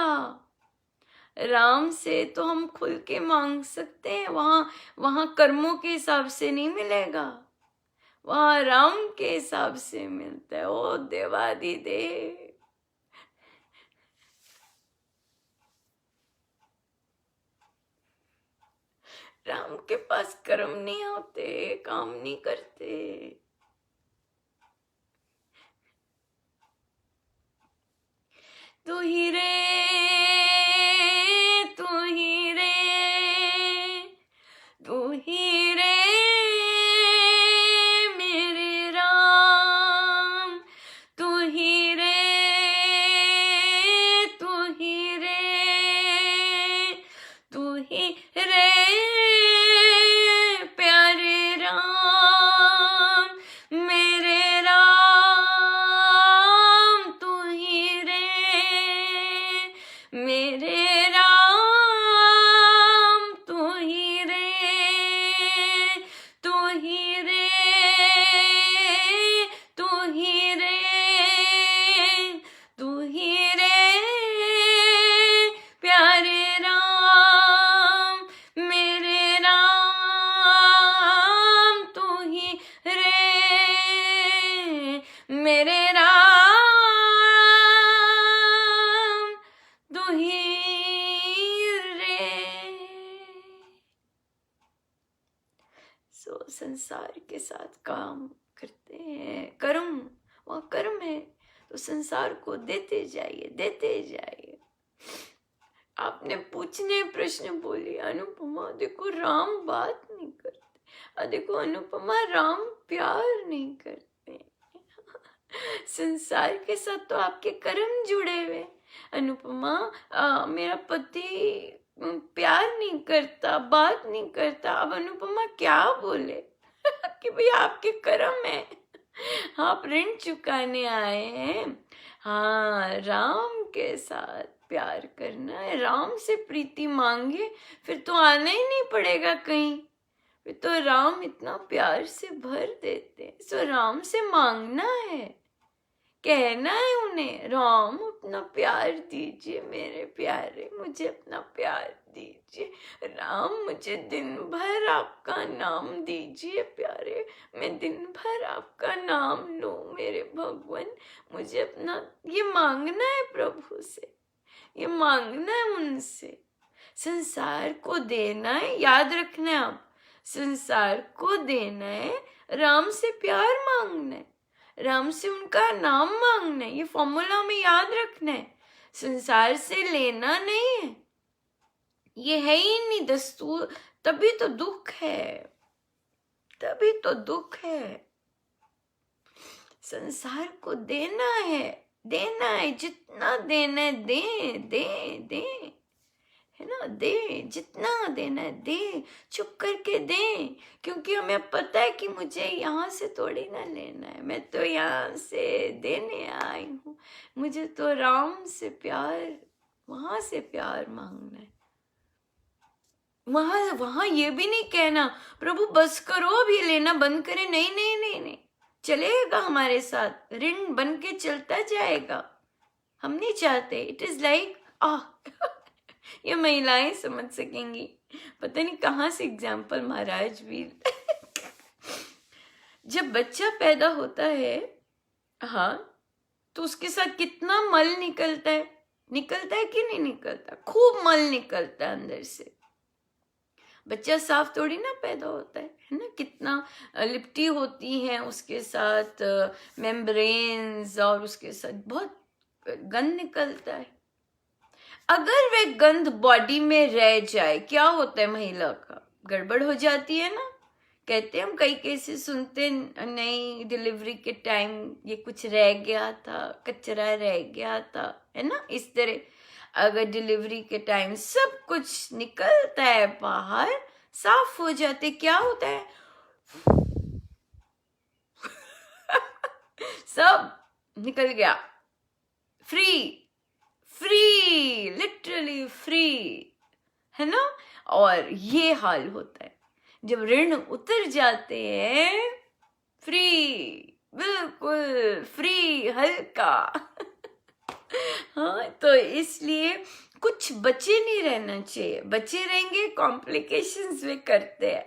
राम से तो हम खुल के मांग सकते हैं, वहां कर्मों के हिसाब से नहीं मिलेगा, वहां राम के हिसाब से मिलता है। ओ देवादिदेव, राम के पास कर्म नहीं होते, काम नहीं करते। तू ही रे, तू ही रे, तू ही रे मेरे राम, तू ही रे, तू ही रे, तू ही रे प्यारे राम, मेरे राम, तू ही रे मेरे राम, तू ही रे, तू ही रे, तू ही रे, तू ही रे प्यारे राम, मेरे राम, तू ही रे मेरे राम, तू ही रे। सो संसार के साथ काम करते हैं, कर्म, वह कर्म है, तो संसार को देते जाइए, देते जाइए। आपने पूछने प्रश्न बोली, अनुपमा देखो राम बात नहीं करते, देखो अनुपमा राम प्यार नहीं करते। संसार के साथ तो आपके कर्म जुड़े हुए। अनुपमा मेरा पति प्यार नहीं करता, बात नहीं करता। अब अनुपमा क्या बोले कि भाई आपके कर्म है, आप ऋण चुकाने आए हैं। हाँ, राम के साथ प्यार करना है, राम से प्रीति मांगे, फिर तो आना ही नहीं पड़ेगा कहीं, तो राम इतना प्यार से भर देते हैं। सो राम से मांगना है, कहना है उन्हें, राम अपना प्यार दीजिए मेरे प्यारे, मुझे अपना प्यार दीजिए। राम मुझे दिन भर आपका नाम दीजिए प्यारे, मैं दिन भर आपका नाम लूं मेरे भगवान। मुझे अपना ये मांगना है प्रभु से, ये मांगना है उनसे। संसार को देना है, याद रखना है आप, संसार को देना है, राम से प्यार मांगना है, राम से उनका नाम मांगना है। ये फॉर्मूला में याद रखना है, संसार से लेना नहीं है, ये है ही नहीं दस्तूर। तभी तो दुख है, तभी तो दुख है। संसार को देना है, देना है, जितना देना है दे दे दे, है ना, दे, जितना देना है दे, चुप करके दे। क्योंकि हमें पता है कि मुझे यहाँ से थोड़ी ना लेना है, मैं तो यहाँ से देने आई हूँ। मुझे तो राम से प्यार, वहां से प्यार मांगना है। वहां वहां ये भी नहीं कहना प्रभु बस करो, अभी लेना बंद करे, नहीं नहीं नहीं नहीं, चलेगा हमारे साथ, ऋण बन के चलता जाएगा। हम नहीं चाहते। इट इज लाइक ये महिलाएं समझ सकेंगी, पता नहीं कहाँ से एग्जाम्पल महाराज भी जब बच्चा पैदा होता है, हाँ, तो उसके साथ कितना मल निकलता है, निकलता है कि नहीं निकलता? खूब मल निकलता है अंदर से। बच्चा साफ थोड़ी ना पैदा होता है ना, कितना लिपटी होती है उसके साथ मेम्ब्रेन्स, और उसके साथ बहुत गंद निकलता है। अगर वह गंध बॉडी में रह जाए, क्या होता है महिला का? गड़बड़ हो जाती है ना। कहते हैं हम कई केसेस सुनते, नहीं डिलीवरी के टाइम ये कुछ रह गया था, कचरा रह गया था, है ना, इस तरह। अगर डिलीवरी के टाइम सब कुछ निकलता है बाहर, साफ हो जाते, क्या होता है? सब निकल गया, फ्री, फ्री, लिटरली फ्री, है ना। और ये हाल होता है जब ऋण उतर जाते हैं, फ्री, बिल्कुल फ्री, हल्का हाँ, तो इसलिए कुछ बचे नहीं रहना चाहिए। बचे रहेंगे कॉम्प्लिकेशंस में करते हैं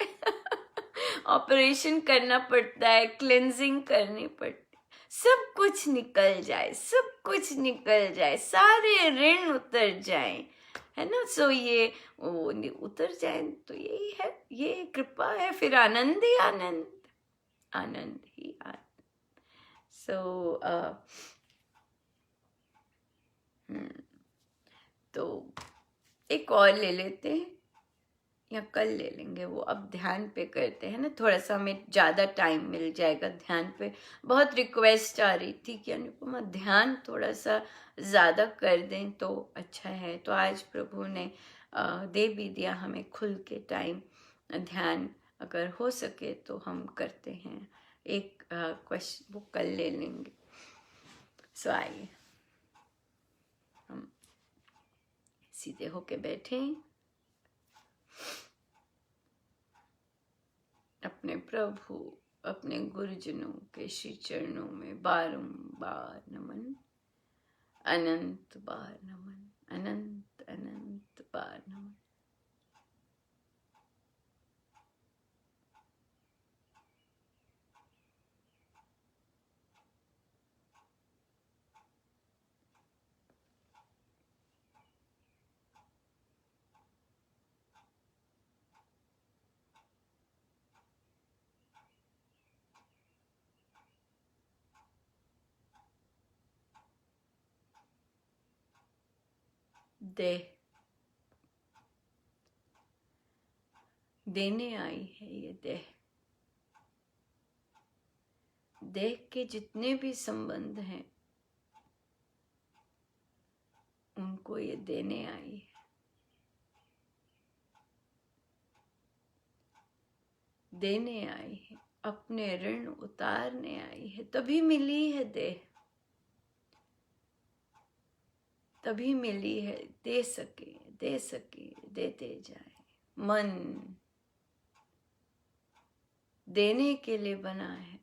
ऑपरेशन करना पड़ता है, क्लेंजिंग करनी पड़ती, सब कुछ निकल जाए, सब कुछ निकल जाए, सारे ऋण उतर जाए, है ना। सो ये वो उतर जाए तो यही है, ये कृपा है, फिर आनंद ही आनंद, आनंद ही आनंद। सो तो एक और ले लेते हैं, या कल ले लेंगे वो, अब ध्यान पे करते हैं ना, थोड़ा सा हमें ज़्यादा टाइम मिल जाएगा ध्यान पे। बहुत रिक्वेस्ट आ रही थी कि अनुपमा ध्यान थोड़ा सा ज़्यादा कर दें तो अच्छा है, तो आज प्रभु ने दे भी दिया हमें खुल के टाइम। ध्यान अगर हो सके तो हम करते हैं, एक क्वेश्चन वो कल ले लेंगे। सो आइए हम सीधे होके बैठे, अपने प्रभु, अपने गुरुजनों के श्री चरणों में बारंबार नमन, अनंत बार नमन, अनंत अनंत बार नमन। देह देने आई है, ये देह, देह के जितने भी संबंध हैं उनको ये देने आई है, देने आई है, अपने ऋण उतारने आई है। तभी मिली है देह, तभी मिली है, दे सके, दे सके, देते जाए। मन देने के लिए बना है,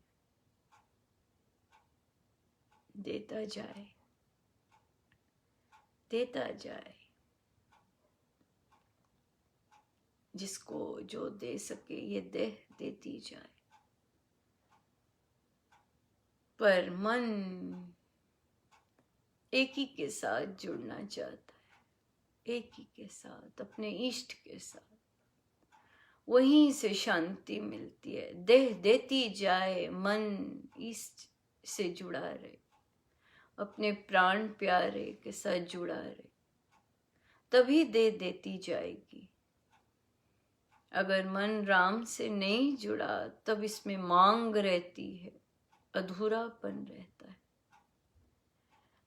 देता जाए, देता जाए, जिसको जो दे सके ये देह देती जाए। पर मन एक ही के साथ जुड़ना चाहता है, एक ही के साथ, अपने इष्ट के साथ। वहीं से शांति मिलती है। देह देती जाए, मन इष्ट से जुड़ा रहे, अपने प्राण प्यारे के साथ जुड़ा रहे, तभी देह देती जाएगी। अगर मन राम से नहीं जुड़ा तब इसमें मांग रहती है, अधूरापन रहता है।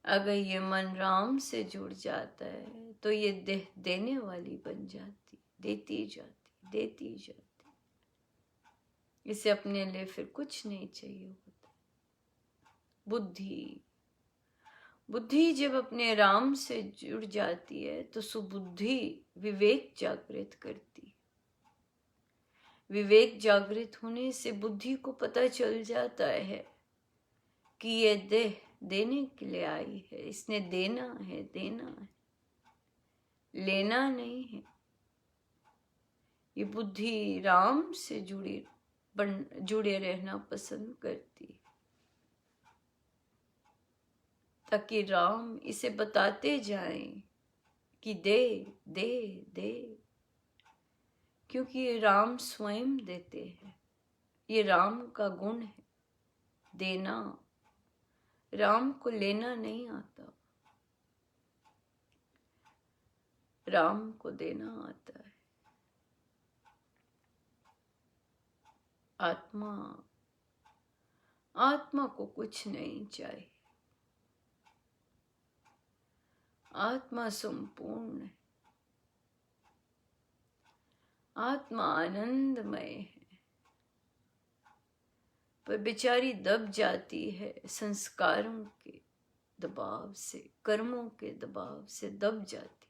अगर ये मन राम से जुड़ जाता है तो ये देह देने वाली बन जाती, देती जाती, देती जाती। इसे अपने लिए फिर कुछ नहीं चाहिए होता। बुद्धि, बुद्धि जब अपने राम से जुड़ जाती है तो सुबुद्धि विवेक जागृत करती है। विवेक जागृत होने से बुद्धि को पता चल जाता है कि ये देह देने के लिए आई है, इसने देना है, देना है, लेना नहीं है। ये बुद्धि राम से जुड़े रहना पसंद करती है, ताकि राम इसे बताते जाएं कि दे दे दे, क्योंकि ये राम स्वयं देते हैं। ये राम का गुण है, देना। राम को लेना नहीं आता, राम को देना आता है। आत्मा को कुछ नहीं चाहिए। आत्मा संपूर्ण है, आत्मा आनंदमय है। पर बेचारी दब जाती है संस्कारों के दबाव से, कर्मों के दबाव से दब जाती,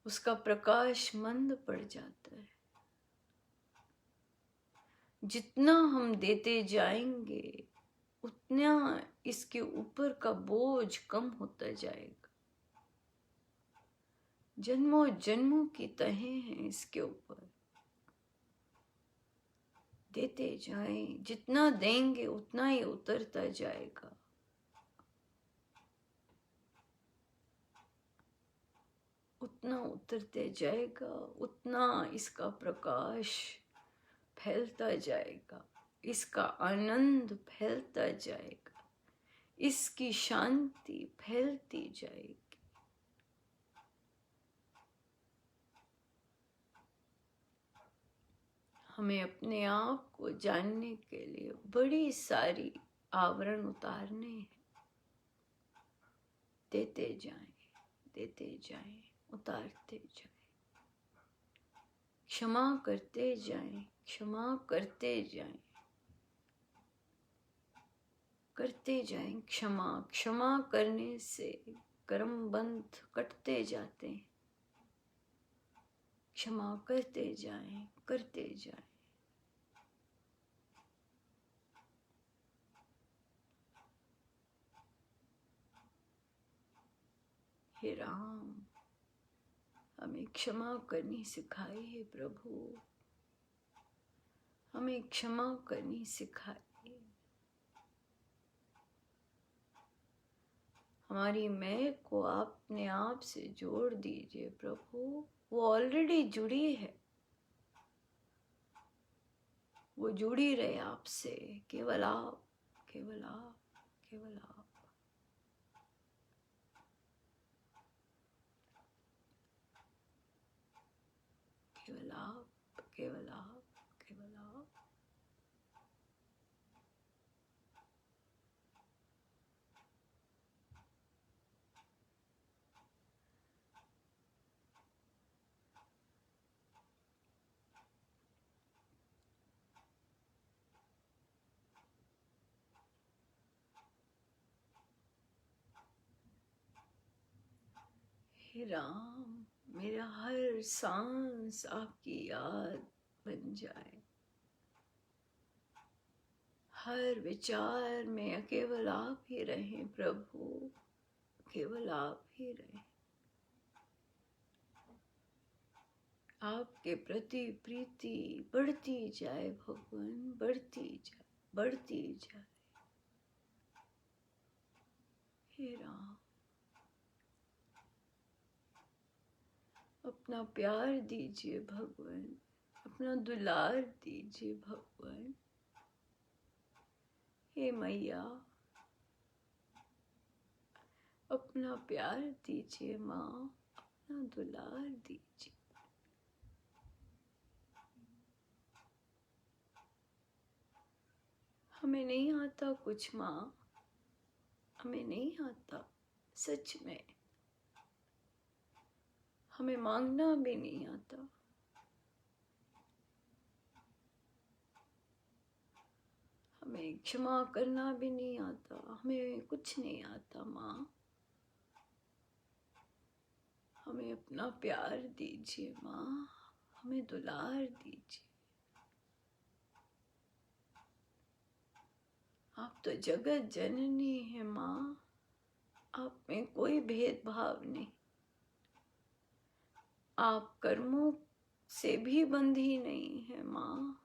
उसका प्रकाश मंद पड़ जाता है। जितना हम देते जाएंगे उतना इसके ऊपर का बोझ कम होता जाएगा। जन्मों जन्मों की तहें हैं इसके ऊपर। देते जाएं, जितना देंगे उतना ही उतरता जाएगा। उतना उतरते जाएगा, उतना इसका प्रकाश फैलता जाएगा, इसका आनंद फैलता जाएगा, इसकी शांति फैलती जाएगी। हमें अपने आप को जानने के लिए बड़ी सारी आवरण उतारने हैं। देते जाएं, देते जाएं, उतारते जाएं, क्षमा करते जाएं, क्षमा करते जाएं, करते जाएं क्षमा। क्षमा करने से कर्म बंध कटते जाते हैं। क्षमा करते जाएं, करते जाएं। हे राम, हमें क्षमा करनी सिखाइए प्रभु, हमें क्षमा करनी सिखाइए। हमारी मैं को अपने आप से जोड़ दीजिए प्रभु। वो ऑलरेडी जुड़ी है, वो जुड़ी रहे आपसे। केवल आप, केवल आप, केवल आप। केवल आप, केवल आप, केवल आप। हे राम, मेरा हर सांस आपकी याद बन जाए। हर विचार में केवल आप ही रहें प्रभु, केवल आप ही रहें। आपके प्रति प्रीति बढ़ती जाए भगवान, बढ़ती जाए, बढ़ती जाए। हे राम, अपना प्यार दीजिए भगवान, अपना दुलार दीजिए भगवान। हे मैया, अपना प्यार दीजिए माँ, अपना दुलार दीजिए। हमें नहीं आता कुछ माँ, हमें नहीं आता, सच में हमें मांगना भी नहीं आता। हमें क्षमा करना भी नहीं आता, हमें कुछ नहीं आता माँ। हमें अपना प्यार दीजिए माँ, हमें दुलार दीजिए। आप तो जगत जननी है माँ, आप में कोई भेदभाव नहीं। आप कर्मों से भी बंधी नहीं है माँ।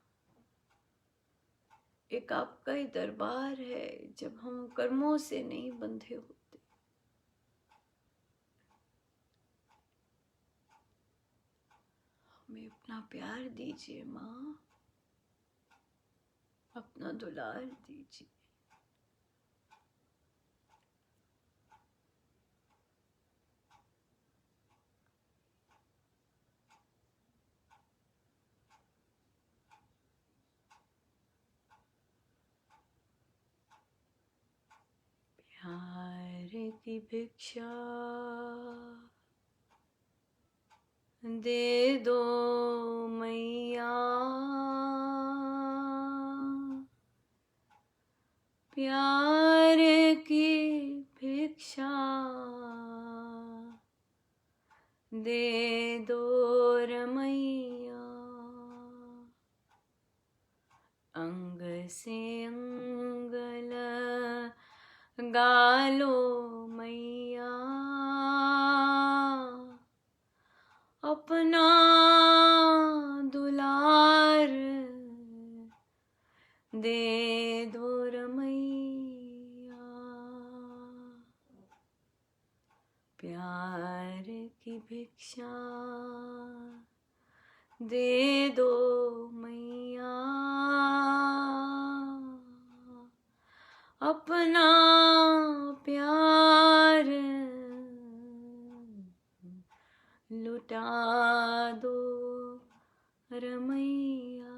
एक आपका ही दरबार है जब हम कर्मों से नहीं बंधे होते। हमें अपना प्यार दीजिए माँ, अपना दुलार दीजिए। प्यार की भिक्षा दे दो मैया, प्यार की भिक्षा दे दो रमैया। अंग से अंग लगा लो मैया, अपना दुलार दे दो रमैया। प्यार की भिक्षा दे दो मैया, अपना प्यार लुटा दो रमैया।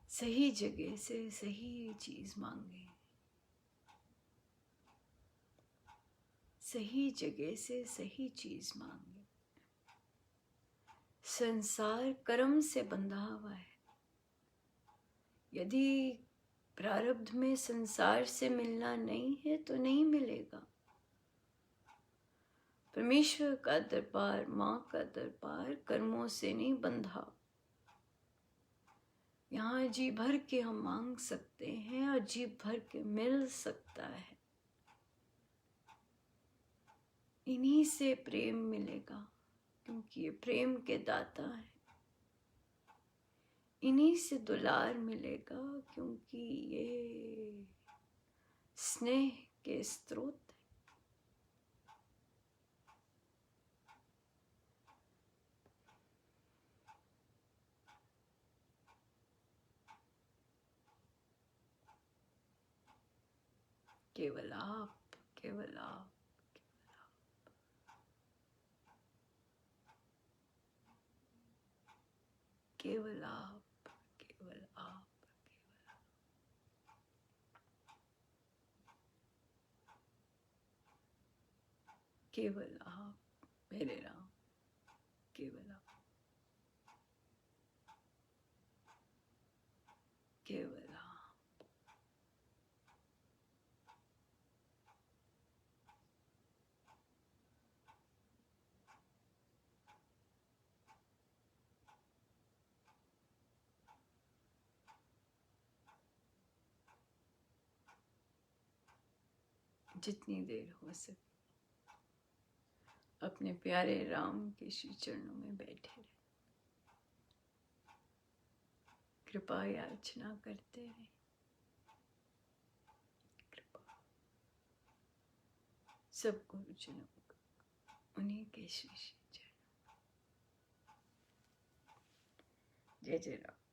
सही जगह से सही चीज मांगे, सही जगह से सही चीज मांगे। संसार कर्म से बंधा हुआ है। यदि प्रारब्ध में संसार से मिलना नहीं है तो नहीं मिलेगा। परमेश्वर का दरबार, माँ का दरबार कर्मों से नहीं बंधा। यहाँ जी भर के हम मांग सकते हैं और जी भर के मिल सकता है। इन्हीं से प्रेम मिलेगा, क्योंकि ये प्रेम के दाता है। इन्हीं से दुलार मिलेगा, क्योंकि ये स्नेह के स्रोत है। केवल आप, केवल आप, केवल आप, केवल आप, केवल आप मेरे राम, केवल आप। जितनी देर हो सके अपने प्यारे राम के श्री चरणों में बैठे रहे, कृपा याचना करते रहे। कृपा सब गुरुजनों को, उन्हीं के श्री चरण। जय जय राम।